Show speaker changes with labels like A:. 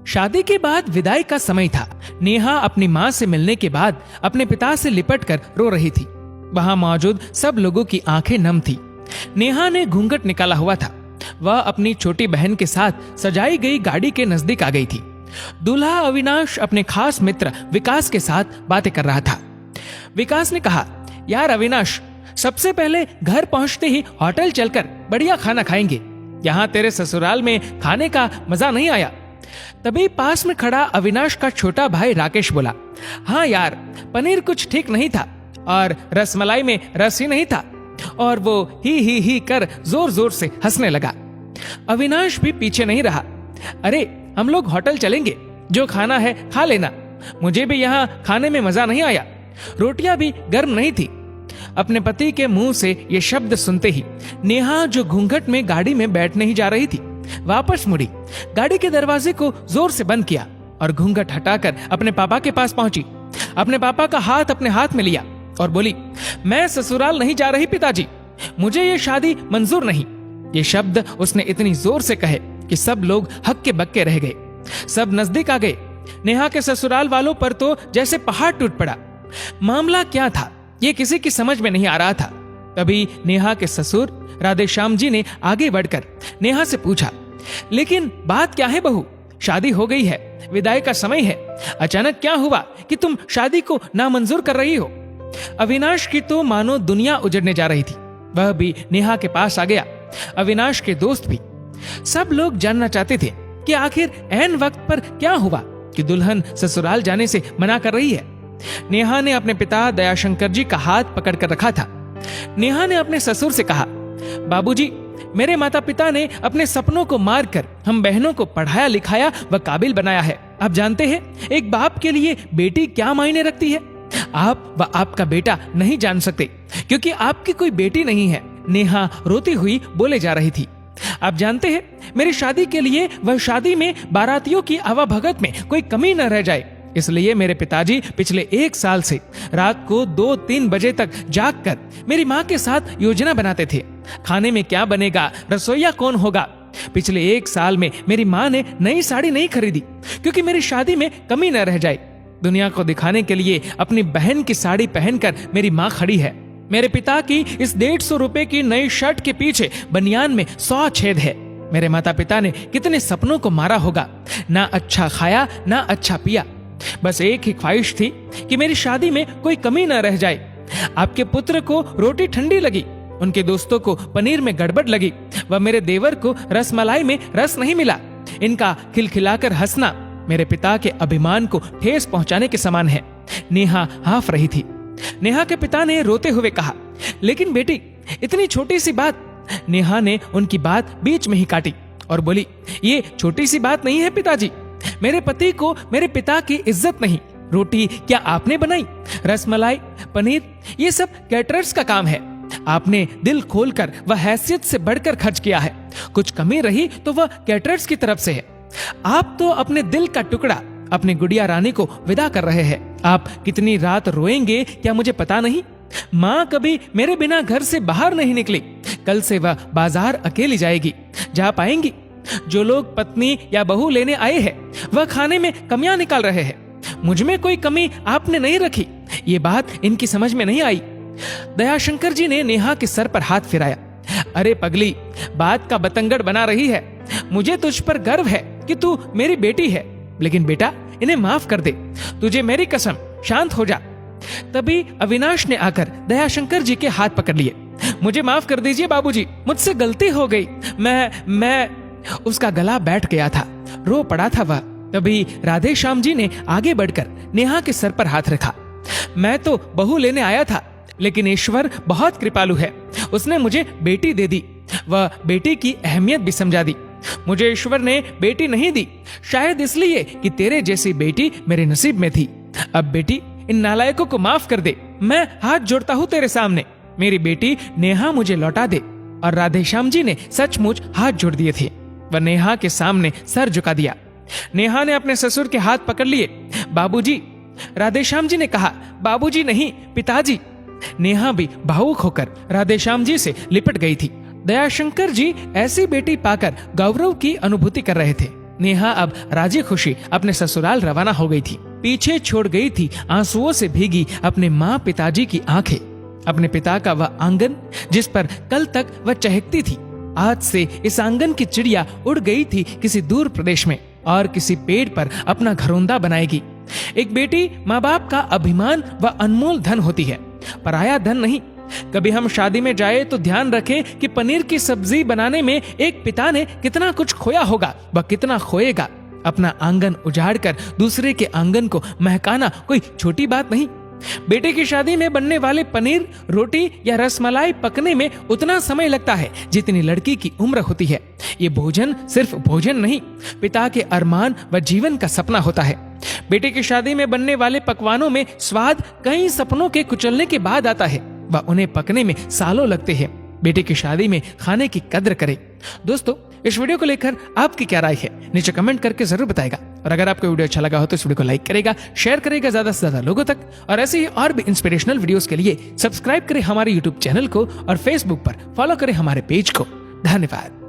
A: शादी के बाद विदाई का समय था। नेहा अपनी माँ से मिलने के बाद अपने पिता से लिपट कर रो रही थी। वहां मौजूद सब लोगों की आंखें नम थी। नेहा ने घूंघट निकाला हुआ था। वह अपनी छोटी बहन के साथ सजाई गई गाड़ी के नजदीक आ गई थी। दूल्हा अविनाश अपने खास मित्र विकास के साथ बातें कर रहा था। विकास ने कहा, यार अविनाश, सबसे पहले घर पहुंचते ही होटल चलकर बढ़िया खाना खाएंगे। यहाँ तेरे ससुराल में खाने का मजा नहीं आया। तभी पास में खड़ा अविनाश का छोटा भाई राकेश बोला, हाँ यार, पनीर कुछ ठीक नहीं था और रसमलाई में रस ही नहीं था। और वो ही कर जोर जोर से हंसने लगा। अविनाश भी पीछे नहीं रहा। अरे हम लोग होटल चलेंगे, जो खाना है खा लेना। मुझे भी यहाँ खाने में मजा नहीं आया, रोटियां भी गर्म नहीं थी। अपने पति के मुंह से ये शब्द सुनते ही नेहा, जो घूंघट में गाड़ी में बैठने ही जा रही थी, वापस मुड़ी, गाड़ी के दरवाजे को जोर से बंद किया और घूंघट हटाकर अपने पापा के पास पहुंची। अपने पापा का हाथ अपने हाथ में लिया और बोली, मैं ससुराल नहीं जा रही पिताजी, मुझे ये शादी मंजूर नहीं। ये शब्द उसने इतनी जोर से कहे कि सब लोग हक्के बक्के रह गए। सब नजदीक आ गए। नेहा के ससुराल वालों पर तो जैसे पहाड़ टूट पड़ा। मामला क्या था ये किसी की समझ में नहीं आ रहा था। तभी नेहा के ससुर राधेश्याम जी ने आगे बढ़कर नेहा से पूछा, लेकिन बात क्या है बहू? शादी हो गई है, विदाई का समय है, अचानक क्या हुआ कि तुम शादी को नामंजूर कर रही हो? अविनाश की तो मानो दुनिया उजड़ने जा रही थी। वह भी नेहा के पास आ गया, अविनाश के दोस्त भी। सब लोग जानना चाहते थे कि आखिर ऐन वक्त पर क्या हुआ कि दुल्हन ससुराल जाने से मना कर रही है। नेहा ने अपने पिता दयाशंकर जी का हाथ पकड़ कर रखा था। नेहा ने अपने ससुर से कहा, बाबूजी, मेरे माता पिता ने अपने सपनों को मारकर हम बहनों को पढ़ाया लिखाया व काबिल बनाया है। आप जानते हैं एक बाप के लिए बेटी क्या मायने रखती है। आप व आपका बेटा नहीं जान सकते क्योंकि आपकी कोई बेटी नहीं है। नेहा रोती हुई बोले जा रही थी। आप जानते हैं मेरी शादी के लिए वह शादी में बारातियों की आवाभगत में कोई कमी न रह जाए, इसलिए मेरे पिताजी पिछले 1 साल से रात को 2-3 बजे तक जागकर मेरी माँ के साथ योजना बनाते थे। खाने में क्या बनेगा, रसोईया कौन होगा। पिछले 1 साल में मेरी माँ ने नई साड़ी नहीं खरीदी क्योंकि मेरी शादी में कमी न रह जाए। दुनिया को दिखाने के लिए अपनी बहन की साड़ी पहनकर मेरी माँ खड़ी है। मेरे पिता की इस 150 रुपए की नई शर्ट के पीछे बनियान में 100 छेद है। मेरे माता पिता ने कितने सपनों को मारा होगा, ना अच्छा खाया ना अच्छा पिया। बस एक ही ख्वाहिश थी कि मेरी शादी में कोई कमी न रह जाए। आपके पुत्र को रोटी ठंडी लगी, उनके दोस्तों को पनीर में गड़बड़ लगी व मेरे देवर को रसमलाई में रस नहीं मिला। इनका खिलखिलाकर हंसना मेरे पिता के अभिमान को ठेस पहुंचाने के समान है। नेहा हाफ रही थी। नेहा के पिता ने रोते हुए कहा, लेकिन बेटी, इतनी छोटी सी बात। नेहा ने उनकी बात बीच में ही काटी और बोली, ये छोटी सी बात नहीं है पिताजी। मेरे पति को मेरे पिता की इज्जत नहीं। रोटी क्या आपने बनाई? रसमलाई, पनीर, ये सब कैटरर्स का काम है। आपने दिल खोलकर व हैसियत से बढ़कर खर्च किया है। कुछ कमी रही तो वह कैटरर्स की तरफ से है। आप तो अपने दिल का टुकड़ा अपनी गुड़िया रानी को विदा कर रहे हैं। आप कितनी रात रोएंगे क्या मुझे पता नहीं। माँ कभी मेरे बिना घर से बाहर नहीं निकली। कल से वह बाजार अकेली जाएगी। जा पाएंगी? जो लोग पत्नी या बहू लेने आए हैं वह खाने में कमियां निकाल रहे हैं। मुझ में कोई कमी आपने नहीं रखी। ये बात इनकी समझ में नहीं आई। दयाशंकर जी ने नेहा के सर पर हाथ फिराया। अरे पगली, बात का बतंगड़ बना रही है। मुझे तुझ पर गर्व है कि तू मेरी बेटी है, लेकिन बेटा इन्हें माफ कर दे। तुझे मेरी कसम, शांत हो जा। तभी अविनाश ने आकर दयाशंकर जी के हाथ पकड़ लिए। मुझे माफ कर दीजिए बाबूजी, मुझसे गलती हो गई। मैं उसका गला बैठ गया था, रो पड़ा था वह। तभी राधेश्याम जी ने आगे बढ़कर नेहा के सर पर हाथ रखा। मैं तो बहू लेने आया था, लेकिन ईश्वर बहुत कृपालु है। उसने मुझे बेटी दे दी, वह बेटी की अहमियत भी समझा दी। मुझे ईश्वर ने बेटी नहीं दी, शायद इसलिए कि तेरे जैसी बेटी मेरे नसीब में थी। अब बेटी, इन नालायकों को माफ कर दे। मैं हाथ जोड़ता हूँ तेरे सामने। मेरी बेटी नेहा मुझे लौटा दे। और राधेश्याम जी ने सचमुच हाथ जोड़ दिए थे। वह नेहा के सामने सर झुका दिया। नेहा ने अपने ससुर के हाथ पकड़ लिए। बाबूजी, राधेश्याम जी ने कहा, बाबूजी नहीं, पिताजी। नेहा भी भावुक होकर राधेश्याम जी से लिपट गई थी। दयाशंकर जी ऐसी बेटी पाकर गौरव की अनुभूति कर रहे थे। नेहा अब राजी खुशी अपने ससुराल रवाना हो गई थी। पीछे छोड़ गई थी आंसुओं से भीगी अपने माँ पिताजी की आंखें, अपने पिता का वह आंगन जिस पर कल तक वह चहकती थी। आज से इस आंगन की चिड़िया उड़ गई थी किसी दूर प्रदेश में और किसी पेड़ पर अपना घरौंदा बनाएगी। एक बेटी माँ बाप का अभिमान व अनमोल धन होती है, पराया धन नहीं। कभी हम शादी में जाए तो ध्यान रखें कि पनीर की सब्जी बनाने में एक पिता ने कितना कुछ खोया होगा व कितना खोएगा। अपना आंगन उजाड़कर दूसरे के आंगन को महकाना कोई छोटी बात नहीं। बेटे की शादी में बनने वाले पनीर, रोटी या रसमलाई पकने में उतना समय लगता है जितनी लड़की की उम्र होती है। ये भोजन सिर्फ भोजन नहीं, पिता के अरमान व जीवन का सपना होता है। बेटे की शादी में बनने वाले पकवानों में स्वाद कई सपनों के कुचलने के बाद आता है व उन्हें पकने में सालों लगते हैं। बेटे की शादी में खाने की कद्र करें। दोस्तों, इस वीडियो को लेकर आपकी क्या राय है नीचे कमेंट करके जरूर बताएगा। और अगर आपको वीडियो अच्छा लगा हो तो इस वीडियो को लाइक करेगा, शेयर करेगा ज्यादा से ज्यादा लोगों तक। और ऐसे ही और भी इंस्पिरेशनल वीडियोस के लिए सब्सक्राइब करें हमारे यूट्यूब चैनल को और फेसबुक पर फॉलो करें हमारे पेज को। धन्यवाद।